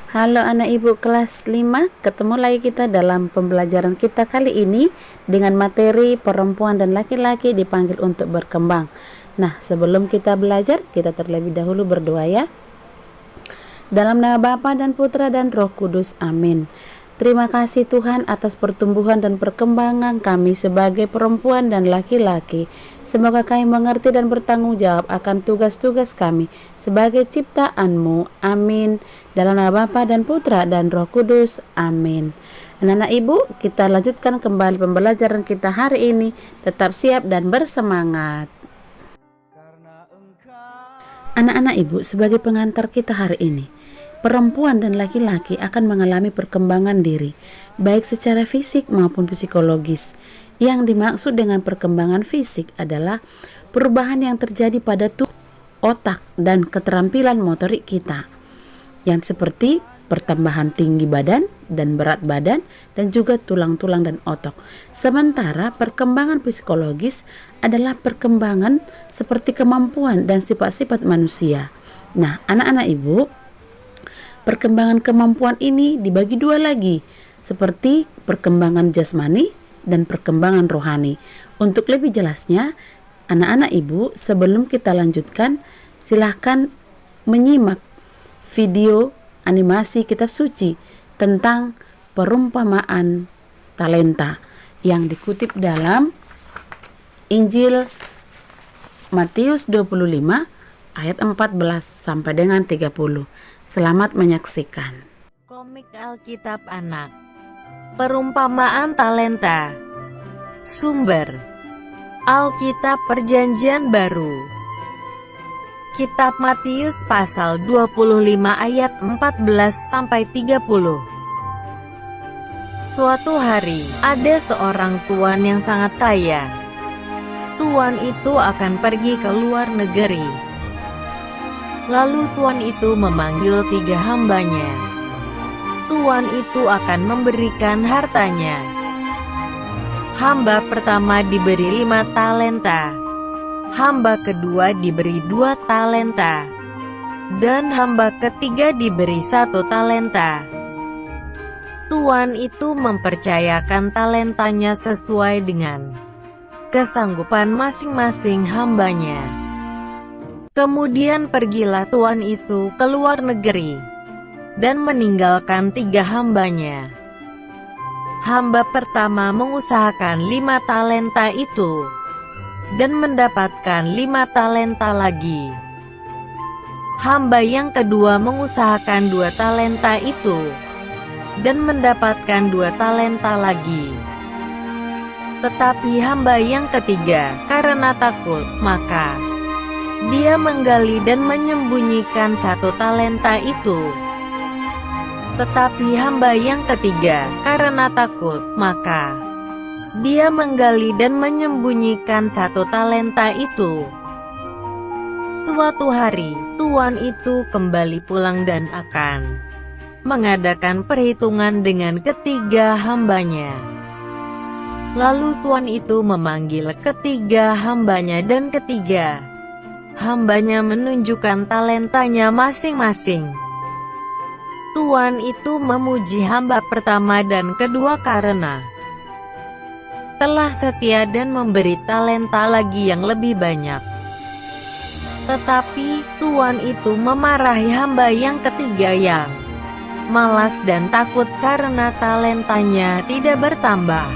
Halo anak ibu kelas 5, ketemu lagi kita dalam pembelajaran kita kali ini dengan materi perempuan dan laki-laki dipanggil untuk berkembang. Nah, sebelum kita belajar, kita terlebih dahulu berdoa ya. Dalam nama Bapa dan Putra dan Roh Kudus, amin. Terima kasih Tuhan atas pertumbuhan dan perkembangan kami sebagai perempuan dan laki-laki. Semoga kami mengerti dan bertanggung jawab akan tugas-tugas kami sebagai ciptaan-Mu. Amin. Dalam nama Bapa dan Putra dan Roh Kudus. Amin. Anak-anak ibu, kita lanjutkan kembali pembelajaran kita hari ini. Tetap siap dan bersemangat. Anak-anak ibu, sebagai pengantar kita hari ini, perempuan dan laki-laki akan mengalami perkembangan diri, baik secara fisik maupun psikologis. Yang dimaksud dengan perkembangan fisik adalah perubahan yang terjadi pada tubuh, otak, dan keterampilan motorik kita, yang seperti pertambahan tinggi badan dan berat badan, dan juga tulang-tulang dan otot. Sementara perkembangan psikologis adalah perkembangan seperti kemampuan dan sifat-sifat manusia. Nah, anak-anak ibu, perkembangan kemampuan ini dibagi dua lagi, seperti perkembangan jasmani dan perkembangan rohani. Untuk lebih jelasnya, anak-anak ibu, sebelum kita lanjutkan, silahkan menyimak video animasi kitab suci tentang perumpamaan talenta yang dikutip dalam Injil Matius 25 ayat 14 sampai dengan 30. Selamat menyaksikan. Komik Alkitab Anak. Perumpamaan talenta. Sumber Alkitab Perjanjian Baru. Kitab Matius pasal 25 ayat 14 sampai 30. Suatu hari, ada seorang tuan yang sangat kaya. Tuan itu akan pergi ke luar negeri. Lalu tuan itu memanggil 3 hambanya. Tuan itu akan memberikan hartanya. Hamba pertama diberi 5 talenta. Hamba kedua diberi 2 talenta. Dan hamba ketiga diberi 1 talenta. Tuan itu mempercayakan talentanya sesuai dengan kesanggupan masing-masing hambanya. Kemudian pergilah tuan itu ke luar negeri dan meninggalkan 3 hambanya. Hamba pertama mengusahakan 5 talenta itu dan mendapatkan 5 talenta lagi. Hamba yang kedua mengusahakan 2 talenta itu dan mendapatkan 2 talenta lagi. Tetapi hamba yang ketiga, karena takut, maka dia menggali dan menyembunyikan 1 talenta itu. Tetapi hamba yang ketiga, karena takut, maka dia menggali dan menyembunyikan 1 talenta itu. Suatu hari, tuan itu kembali pulang dan akan mengadakan perhitungan dengan ketiga hambanya. Lalu tuan itu memanggil ketiga hambanya dan ketiga hambanya menunjukkan talentanya masing-masing. Tuan itu memuji hamba pertama dan kedua karena telah setia dan memberi talenta lagi yang lebih banyak. Tetapi tuan itu memarahi hamba yang ketiga yang malas dan takut karena talentanya tidak bertambah.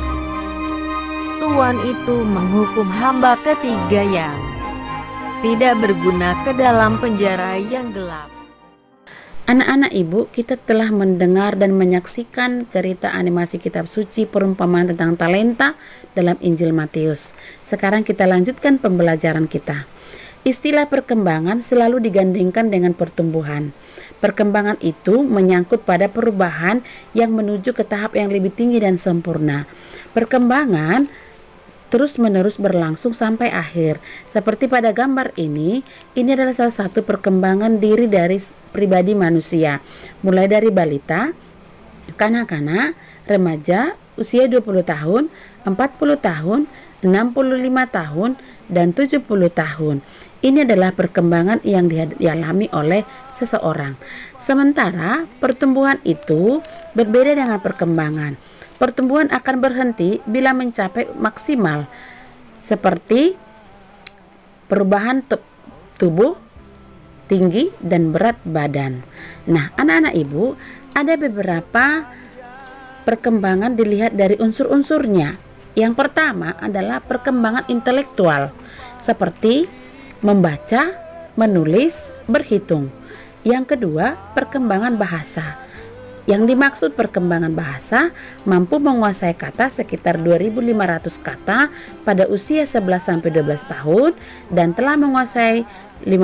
Tuan itu menghukum hamba ketiga yang tidak berguna ke dalam penjara yang gelap. Anak-anak ibu, kita telah mendengar dan menyaksikan cerita animasi kitab suci perumpamaan tentang talenta dalam Injil Matius. Sekarang kita lanjutkan pembelajaran kita. Istilah perkembangan selalu digandengkan dengan pertumbuhan. Perkembangan itu menyangkut pada perubahan yang menuju ke tahap yang lebih tinggi dan sempurna. Perkembangan terus-menerus berlangsung sampai akhir. Seperti pada gambar ini adalah salah satu perkembangan diri dari pribadi manusia. Mulai dari balita, kanak-kanak, remaja, usia 20 tahun, 40 tahun, 65 tahun, dan 70 tahun. Ini adalah perkembangan yang dialami oleh seseorang. Sementara pertumbuhan itu berbeda dengan perkembangan. Pertumbuhan akan berhenti bila mencapai maksimal, seperti perubahan tubuh, tinggi, dan berat badan. Nah, anak-anak ibu, ada beberapa perkembangan dilihat dari unsur-unsurnya. Yang pertama adalah perkembangan intelektual, seperti membaca, menulis, berhitung. Yang kedua, perkembangan bahasa. Yang dimaksud perkembangan bahasa, mampu menguasai kata sekitar 2.500 kata pada usia 11-12 tahun dan telah menguasai 50.000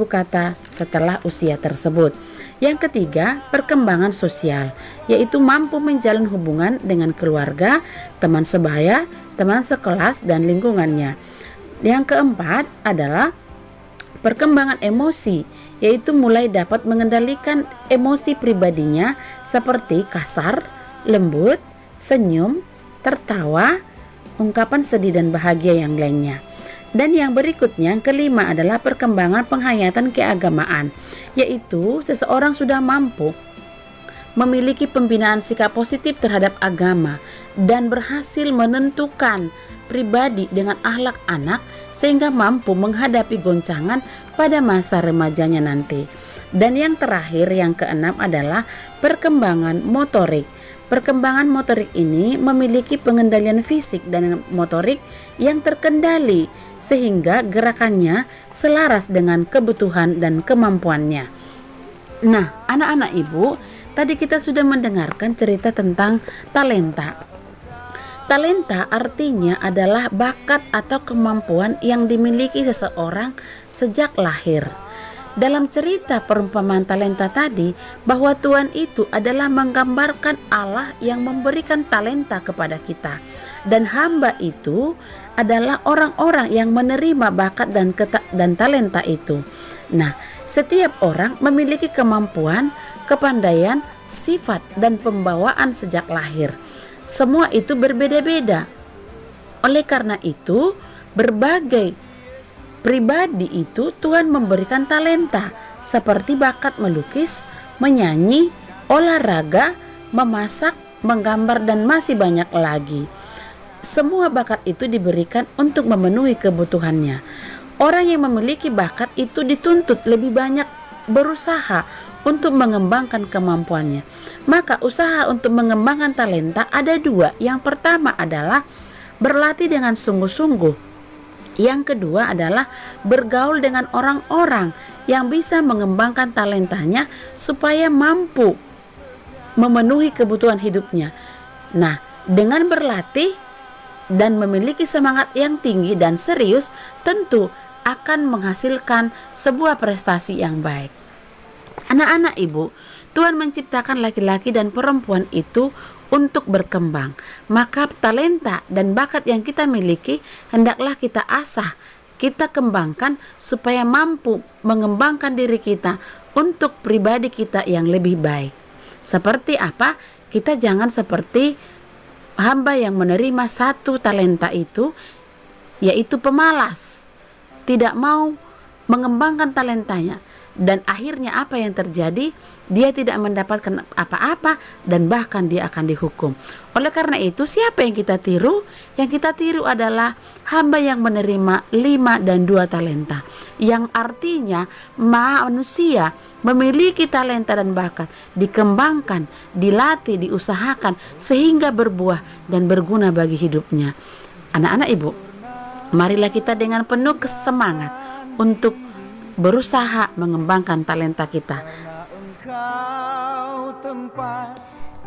kata setelah usia tersebut. Yang ketiga, perkembangan sosial, yaitu mampu menjalin hubungan dengan keluarga, teman sebaya, teman sekelas, dan lingkungannya. Yang keempat adalah perkembangan emosi, yaitu mulai dapat mengendalikan emosi pribadinya seperti kasar, lembut, senyum, tertawa, ungkapan sedih dan bahagia yang lainnya. Dan yang berikutnya, yang kelima adalah perkembangan penghayatan keagamaan, yaitu seseorang sudah mampu memiliki pembinaan sikap positif terhadap agama dan berhasil menentukan pribadi dengan akhlak anak sehingga mampu menghadapi goncangan pada masa remajanya nanti. Dan yang terakhir, yang keenam adalah perkembangan motorik. Perkembangan motorik ini memiliki pengendalian fisik dan motorik yang terkendali sehingga gerakannya selaras dengan kebutuhan dan kemampuannya. Nah, anak-anak ibu, tadi kita sudah mendengarkan cerita tentang talenta. Talenta artinya adalah bakat atau kemampuan yang dimiliki seseorang sejak lahir. Dalam cerita perumpamaan talenta tadi, bahwa Tuhan itu adalah menggambarkan Allah yang memberikan talenta kepada kita. Dan hamba itu adalah orang-orang yang menerima bakat dan talenta itu. Nah, setiap orang memiliki kemampuan, kepandaian, sifat, dan pembawaan sejak lahir. Semua itu berbeda-beda. Oleh karena itu, berbagai pribadi itu Tuhan memberikan talenta, seperti bakat melukis, menyanyi, olahraga, memasak, menggambar, dan masih banyak lagi. Semua bakat itu diberikan untuk memenuhi kebutuhannya. Orang yang memiliki bakat itu dituntut lebih banyak berusaha untuk mengembangkan kemampuannya. Maka usaha untuk mengembangkan talenta ada dua. Yang pertama adalah berlatih dengan sungguh-sungguh. Yang kedua adalah bergaul dengan orang-orang yang bisa mengembangkan talentanya supaya mampu memenuhi kebutuhan hidupnya. Nah, dengan berlatih dan memiliki semangat yang tinggi dan serius, tentu akan menghasilkan sebuah prestasi yang baik. Anak-anak ibu, Tuhan menciptakan laki-laki dan perempuan itu untuk berkembang. Maka talenta dan bakat yang kita miliki hendaklah kita asah, kita kembangkan supaya mampu mengembangkan diri kita untuk pribadi kita yang lebih baik. Seperti apa? Kita jangan seperti hamba yang menerima satu talenta itu, yaitu pemalas, tidak mau mengembangkan talentanya. Dan akhirnya apa yang terjadi? Dia tidak mendapatkan apa-apa dan bahkan dia akan dihukum. Oleh karena itu, siapa yang kita tiru? Yang kita tiru adalah hamba yang menerima 5 dan 2 talenta. Yang artinya manusia memiliki talenta dan bakat, dikembangkan, dilatih, diusahakan sehingga berbuah dan berguna bagi hidupnya. Anak-anak ibu, marilah kita dengan penuh semangat untuk berusaha mengembangkan talenta kita.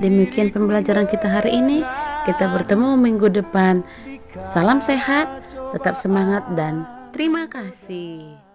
Demikian pembelajaran kita hari ini. Kita bertemu minggu depan. Salam sehat, tetap semangat, dan terima kasih.